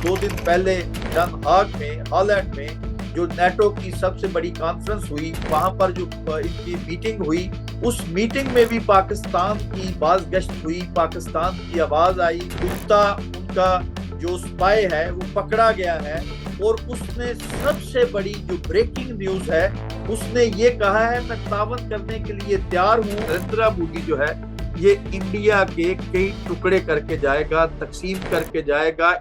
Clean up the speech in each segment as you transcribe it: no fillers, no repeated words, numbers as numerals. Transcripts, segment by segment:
2 दिन पहले डन हाग में, हॉलैंड में जो नेटो की सबसे बड़ी कॉन्फ्रेंस हुई, वहां पर जो इनकी मीटिंग हुई, उस मीटिंग में भी पाकिस्तान की बाज़गश्त हुई, पाकिस्तान की आवाज आई। गुप्ता उनका जो स्पाई है वो पकड़ा गया है और उसने सबसे बड़ी जो ब्रेकिंग न्यूज है, उसने ये कहा है मैं तावन करने के लिए तैयार हूँ। नरेंद्र मोदी जो है ये इंडिया के कई टुकड़े करके जाएगा, तकसीम करके जाएगा।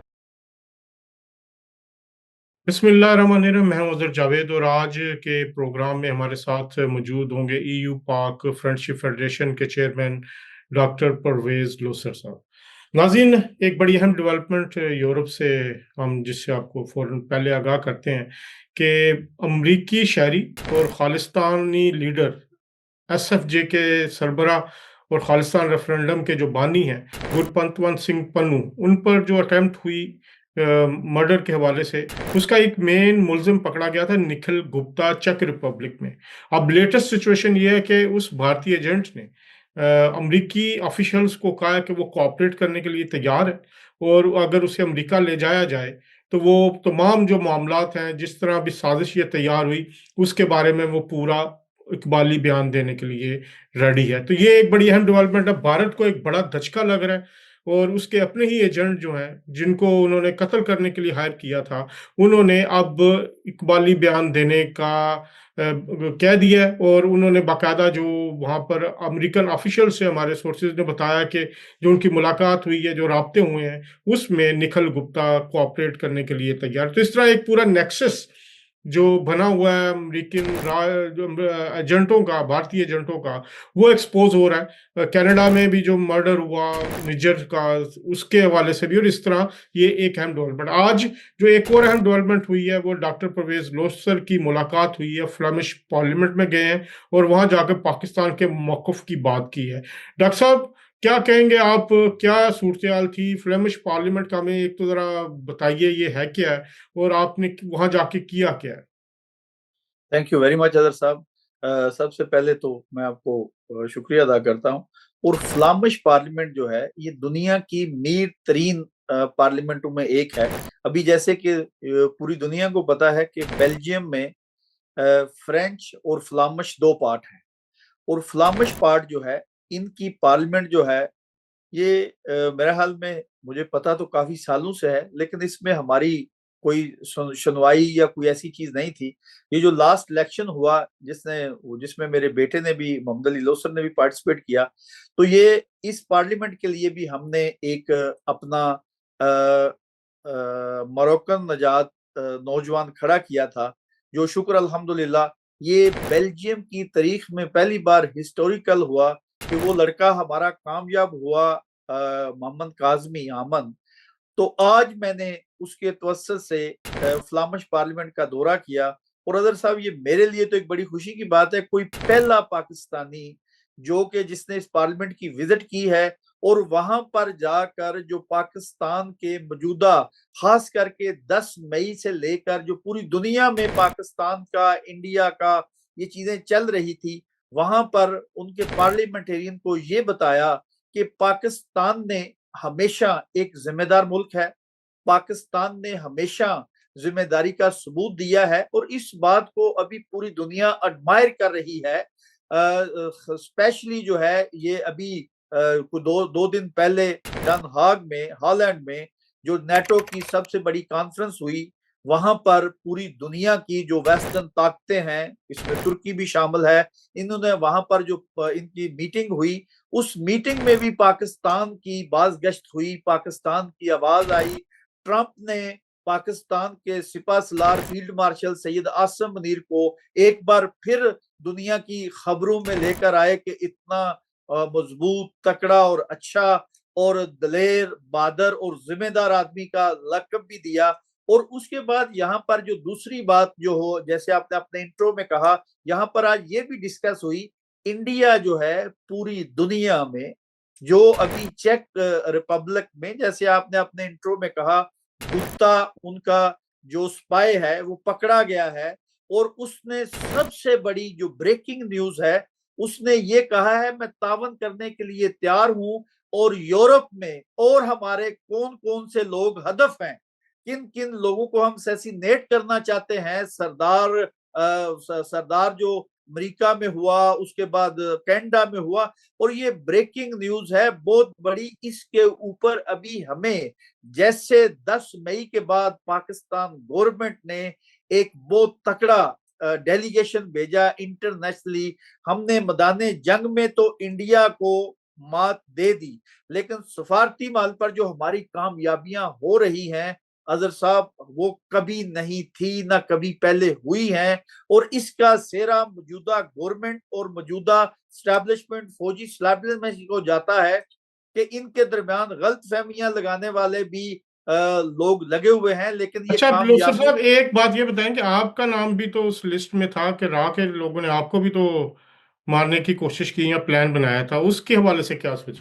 बिस्मिल्लाहिर्रहमानिर्रहीम। मैं हूं अज़हर जावेद और आज के प्रोग्राम में हमारे साथ मौजूद होंगे ईयू पाक फ्रेंडशिप फेडरेशन के चेयरमैन डॉक्टर परवेज लोसर साहब। नाज़रीन, एक बड़ी अहम डेवलपमेंट यूरोप से हम जिससे आपको फौरन पहले आगाह करते हैं कि अमरीकी शहरी और खालिस्तानी लीडर एसएफजे के सरबरा और खालिस्तान रेफरेंडम के जो बानी हैं गुरपंतवंत सिंह पन्नू, उन पर जो अटेम्प्ट हुई मर्डर के हवाले से, उसका एक मेन मुलजिम पकड़ा गया था निखिल गुप्ता, चेक रिपब्लिक में। अब लेटेस्ट सिचुएशन ये है कि उस भारतीय एजेंट ने अमरीकी ऑफिशियल्स को कहा है कि वो कोऑपरेट करने के लिए तैयार है और अगर उसे अमेरिका ले जाया जाए तो वो तमाम जो मामलात हैं, जिस तरह भी साजिश ये तैयार हुई, उसके बारे में वो पूरा इकबाली बयान देने के लिए रेडी है। तो ये एक बड़ी अहम डेवलपमेंट है। भारत को एक बड़ा धचका लग रहा है और उसके अपने ही एजेंट जो हैं, जिनको उन्होंने कत्ल करने के लिए हायर किया था, उन्होंने अब इकबाली बयान देने का कह दिया है। और उन्होंने बाकायदा जो वहाँ पर अमेरिकन ऑफिशियल से हमारे सोर्सेज ने बताया कि जो उनकी मुलाकात हुई है, जो राब्ते हुए हैं, उसमें निखिल गुप्ता कोऑपरेट करने के लिए तैयार। तो इस तरह एक पूरा नेक्सस जो बना हुआ है अमेरिकन एजेंटों का, भारतीय एजेंटों का, वो एक्सपोज हो रहा है। कनाडा में भी जो मर्डर हुआ निजर का, उसके हवाले से भी। और इस तरह ये एक अहम डेवलपमेंट। आज जो एक और अहम डेवलपमेंट हुई है वो डॉक्टर परवेज लोसर की मुलाकात हुई है, फ्लेमिश पार्लियामेंट में गए हैं और वहां जाकर पाकिस्तान के मौक़िफ़ की बात की है। डॉक्टर साहब, क्या कहेंगे आप? क्या सूरत हाल थी फ्लेमिश पार्लियामेंट का? हमें एक तो जरा बताइए, ये है क्या है और आपने वहां जाके किया क्या है? Thank you very much other साहब। सबसे पहले तो मैं आपको शुक्रिया अदा करता हूँ। और फ्लामिश पार्लियामेंट जो है ये दुनिया की मीर तरीन पार्लियामेंटों में एक है। अभी जैसे कि पूरी दुनिया को पता है कि बेल्जियम में फ्रेंच और फ्लामिश दो पार्ट हैं। और फ्लामिश पार्ट जो है, इनकी पार्लियामेंट जो है ये मेरे हाल में, मुझे पता तो काफी सालों से है, लेकिन इसमें हमारी कोई सुनवाई या कोई ऐसी चीज नहीं थी। ये जो लास्ट इलेक्शन हुआ जिसमें मेरे बेटे ने भी, मोहम्मद अली लोसर ने भी पार्टिसिपेट किया, तो ये इस पार्लियामेंट के लिए भी हमने एक अपना मोरक्कन नजात नौजवान खड़ा किया था, जो शुक्र अल्हम्दुलिल्लाह ये बेल्जियम की तारीख में पहली बार हिस्टोरिकल हुआ कि वो लड़का हमारा कामयाब हुआ, मोहम्मद काजमी आमन। तो आज मैंने उसके तवज्जुह से फ्लामिश पार्लियामेंट का दौरा किया। और अदर साहब, ये मेरे लिए तो एक बड़ी खुशी की बात है, कोई पहला पाकिस्तानी जो कि जिसने इस पार्लियामेंट की विजिट की है और वहां पर जाकर जो पाकिस्तान के मौजूदा, खास करके 10 मई से लेकर जो पूरी दुनिया में पाकिस्तान का, इंडिया का ये चीजें चल रही थी, वहां पर उनके पार्लियामेंटेरियन को ये बताया कि पाकिस्तान ने हमेशा एक जिम्मेदार मुल्क है, पाकिस्तान ने हमेशा जिम्मेदारी का सबूत दिया है और इस बात को अभी पूरी दुनिया एडमायर कर रही है। स्पेशली जो है ये अभी दो दिन पहले डन हाग में, हॉलैंड में जो नेटो की सबसे बड़ी कॉन्फ्रेंस हुई, वहां पर पूरी दुनिया की जो वेस्टर्न ताकतें हैं, इसमें तुर्की भी शामिल है, इन्होंने वहां पर जो इनकी मीटिंग हुई, उस मीटिंग में भी पाकिस्तान की बाज़गश्त हुई, पाकिस्तान की आवाज आई। ट्रंप ने पाकिस्तान के सिपा सलार फील्ड मार्शल सैयद आसम मुनीर को एक बार फिर दुनिया की खबरों में लेकर आए कि इतना मजबूत, तकड़ा और अच्छा और दलेर, बहादुर और जिम्मेदार आदमी का लक़ब भी दिया। और उसके बाद यहाँ पर जो दूसरी बात जो हो, जैसे आपने अपने इंट्रो में कहा, यहाँ पर आज ये भी डिस्कस हुई, इंडिया जो है पूरी दुनिया में जो अभी चेक रिपब्लिक में, जैसे आपने अपने इंट्रो में कहा, गुप्ता उनका जो स्पाई है वो पकड़ा गया है और उसने सबसे बड़ी जो ब्रेकिंग न्यूज है, उसने ये कहा है मैं तावन करने के लिए तैयार हूं। और यूरोप में और हमारे कौन कौन से लोग हदफ हैं, किन किन लोगों को हम असैसिनेट करना चाहते हैं। सरदार जो अमेरिका में हुआ, उसके बाद कनाडा में हुआ, और ये ब्रेकिंग न्यूज है बहुत बड़ी। इसके ऊपर अभी हमें, जैसे 10 मई के बाद पाकिस्तान गवर्नमेंट ने एक बहुत तकड़ा डेलीगेशन भेजा इंटरनेशनली, हमने मैदाने जंग में तो इंडिया को मात दे दी, लेकिन सफारती माल पर जो हमारी कामयाबियां हो रही हैं अजहर साहब, वो कभी नहीं थी ना कभी पहले हुई हैं। और इसका सेहरा मौजूदा गवर्नमेंट और मौजूदा स्टैब्लिशमेंट, फौजी स्टैब्लिशमेंट को जाता है कि इनके दरमियान गलत फहमियां लगाने वाले भी लोग लगे हुए हैं, लेकिन ये अच्छा लोसर कामयाबी। साहब, एक बात ये बताएं कि आपका नाम भी तो उस लिस्ट में था कि राह के लोगों ने आपको भी तो मारने की कोशिश की या प्लान बनाया था, उसके हवाले से क्या सोच?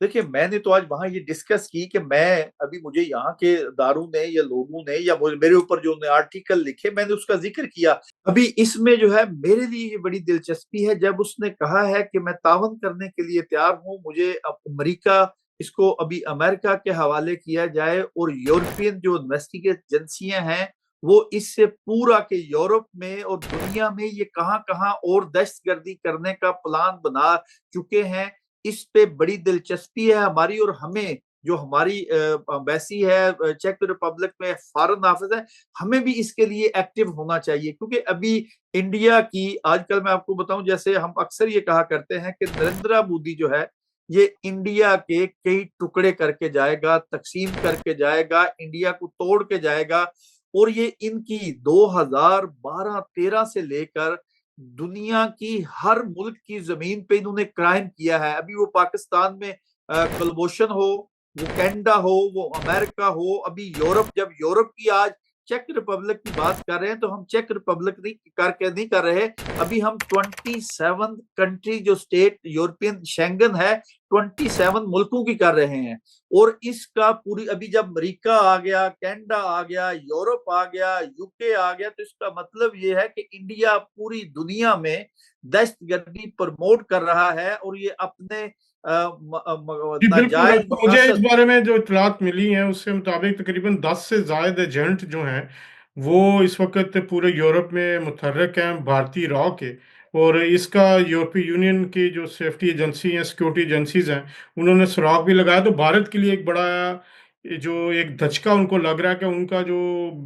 देखिए, मैंने तो आज वहां ये डिस्कस की कि मैं अभी, मुझे यहाँ के दारू ने या लोगों ने या मेरे ऊपर जो आर्टिकल लिखे, मैंने उसका जिक्र किया। अभी इसमें जो है मेरे लिए ये बड़ी दिलचस्पी है, जब उसने कहा है कि मैं तावन करने के लिए तैयार हूं, मुझे अमेरिका, इसको अभी अमेरिका के हवाले किया जाए, और यूरोपियन जो इन्वेस्टिगेट एजेंसियां हैं वो इससे पूरा के यूरोप में और दुनिया में ये कहाँ कहाँ और दहशतगर्दी करने का प्लान बना चुके हैं। इस पे बड़ी दिलचस्पी है हमारी, और हमें जो हमारी एम्बेसी है चेक रिपब्लिक में, फॉरेन ऑफिस है, हमें भी इसके लिए एक्टिव होना चाहिए। क्योंकि अभी इंडिया की आजकल मैं आपको बताऊं, जैसे हम अक्सर ये कहा करते हैं कि नरेंद्र मोदी जो है ये इंडिया के कई टुकड़े करके जाएगा, तकसीम करके जाएगा, इंडिया को तोड़ के जाएगा। और ये इनकी 2012-13 से लेकर दुनिया की हर मुल्क की जमीन पे इन्होंने क्राइम किया है। अभी वो पाकिस्तान में कलबोशन हो, वो कनाडा हो, वो अमेरिका हो, अभी यूरोप, जब यूरोप की आज चेक रिपब्लिक की बात कर रहे हैं तो हम चेक रिपब्लिक नहीं कर रहे, अभी हम 27 कंट्री जो स्टेट यूरोपियन शेंगन है 27 मुल्कों की कर रहे हैं। और इसका पूरी, अभी जब अमेरिका आ गया, कनाडा आ गया, यूरोप आ गया, यूके आ गया, तो इसका मतलब ये है कि इंडिया पूरी दुनिया में दहशतगर्दी प्रमोट कर रहा है, और ये अपने जी बिल्कुल। नाजायज तो मुझे इस मकासद। बारे में जो इतलात मिली हैं उसके मुताबिक तकरीबन 10 से ज्यादा एजेंट जो हैं वो इस वक्त पूरे यूरोप में मुतहर्रिक हैं भारतीय रॉ के। और इसका यूरोपीय यूनियन की जो सेफ्टी एजेंसी हैं, सिक्योरिटी एजेंसीज हैं, उन्होंने सुराग भी लगाया। तो भारत के लिए एक बड़ा जो एक धचका उनको लग रहा है कि उनका जो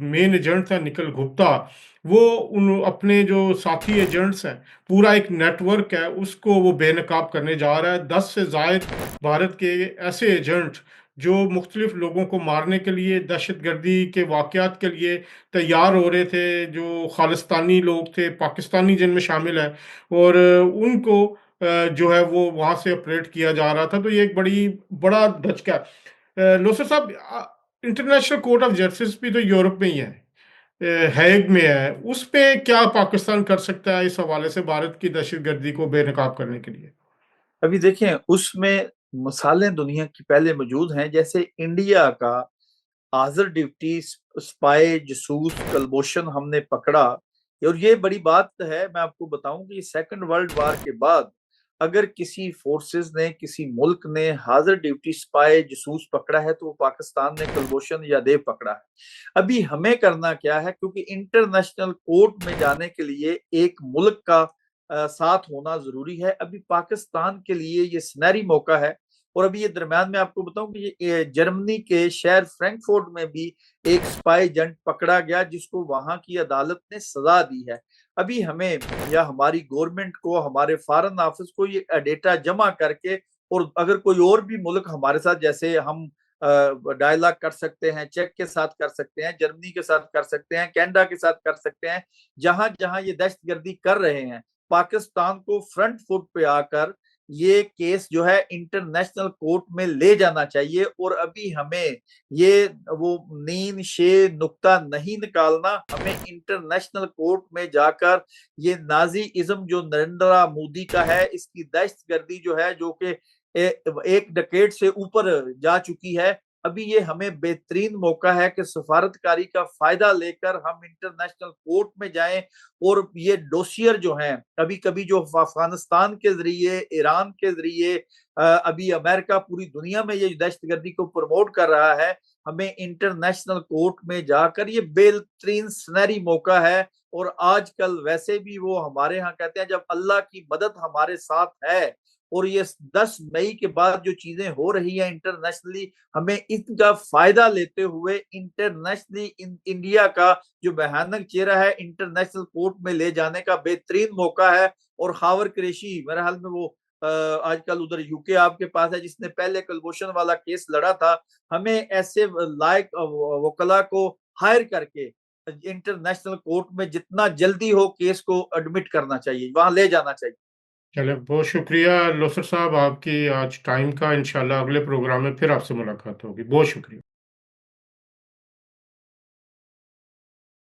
मेन एजेंट था निखिल गुप्ता, वो उन अपने जो साथी एजेंट्स हैं, पूरा एक नेटवर्क है, उसको वो बेनकाब करने जा रहा है। 10 से जायद भारत के ऐसे एजेंट जो मुख्तलिफ लोगों को मारने के लिए, दहशतगर्दी के वाक़यात के लिए तैयार हो रहे थे, जो खालिस्तानी लोग थे, पाकिस्तानी जिनमें शामिल है, और उनको जो है वो वहाँ से ऑपरेट किया जा रहा था। तो ये एक बड़ा धचका है। लोसर साहब, इंटरनेशनल कोर्ट ऑफ जस्टिस भी तो यूरोप में ही है, हैग में है। उस पे क्या पाकिस्तान कर सकता है इस हवाले से भारत की दहशतगर्दी को बेनकाब करने के लिए? अभी देखें, उसमें मसाले दुनिया की पहले मौजूद हैं, जैसे इंडिया का आजर ड्यूटी, स्पाई, जसूस, कलबोशन हमने पकड़ा। और ये बड़ी बात है, मैं आपको बताऊं कि सेकंड वर्ल्ड वार के बाद अगर किसी फोर्सेस ने, किसी मुल्क ने हाजिर ड्यूटी स्पाई जसूस पकड़ा है तो वो पाकिस्तान ने कलबोशन या देव पकड़ा है। अभी हमें करना क्या है, क्योंकि इंटरनेशनल कोर्ट में जाने के लिए एक मुल्क का साथ होना जरूरी है। अभी पाकिस्तान के लिए ये सुनहरी मौका है। और अभी ये दरम्यान में आपको बताऊं कि ये जर्मनी के शहर फ्रैंकफर्ट में भी एक स्पाई एजेंट पकड़ा गया, जिसको वहां की अदालत ने सजा दी है। अभी हमें, या हमारी गवर्नमेंट को, हमारे फॉरेन ऑफिस को ये डेटा जमा करके, और अगर कोई और भी मुल्क हमारे साथ, जैसे हम डायलॉग कर सकते हैं, चेक के साथ कर सकते हैं, जर्मनी के साथ कर सकते हैं, कनाडा के साथ कर सकते हैं, जहां जहां ये दहशतगर्दी कर रहे हैं, पाकिस्तान को फ्रंट फुट पे आकर ये केस जो है इंटरनेशनल कोर्ट में ले जाना चाहिए। और अभी हमें ये वो नींद शे नुक्ता नहीं निकालना, हमें इंटरनेशनल कोर्ट में जाकर ये नाजी इज्म जो नरेंद्र मोदी का है, इसकी दहशतगर्दी जो है, जो कि एक डेकेड से ऊपर जा चुकी है, अभी ये हमें बेहतरीन मौका है कि सफारतकारी का फायदा लेकर हम इंटरनेशनल कोर्ट में जाएं। और ये डोसियर जो हैं, कभी कभी जो अफगानिस्तान के जरिए, ईरान के जरिए, अभी अमेरिका पूरी दुनिया में ये दहशतगर्दी को प्रमोट कर रहा है, हमें इंटरनेशनल कोर्ट में जाकर ये बेहतरीन सुनहरी मौका है। और आजकल वैसे भी वो हमारे यहाँ कहते हैं जब अल्लाह की मदद हमारे साथ है और ये 10 मई के बाद जो चीजें हो रही हैं इंटरनेशनली, हमें इनका फायदा लेते हुए इंटरनेशनली इंडिया का जो भयानक चेहरा है इंटरनेशनल कोर्ट में ले जाने का बेहतरीन मौका है। और खावर कुरैशी मेरे हाल में वो आजकल उधर यूके आपके पास है जिसने पहले कुलभूषण वाला केस लड़ा था। हमें ऐसे लायक वकला को हायर करके इंटरनेशनल कोर्ट में जितना जल्दी हो केस को एडमिट करना चाहिए, वहां ले जाना चाहिए। चले, बहुत शुक्रिया लोसर साहब आपकी आज टाइम का। इंशाल्लाह अगले प्रोग्राम में फिर आपसे मुलाकात होगी। बहुत शुक्रिया।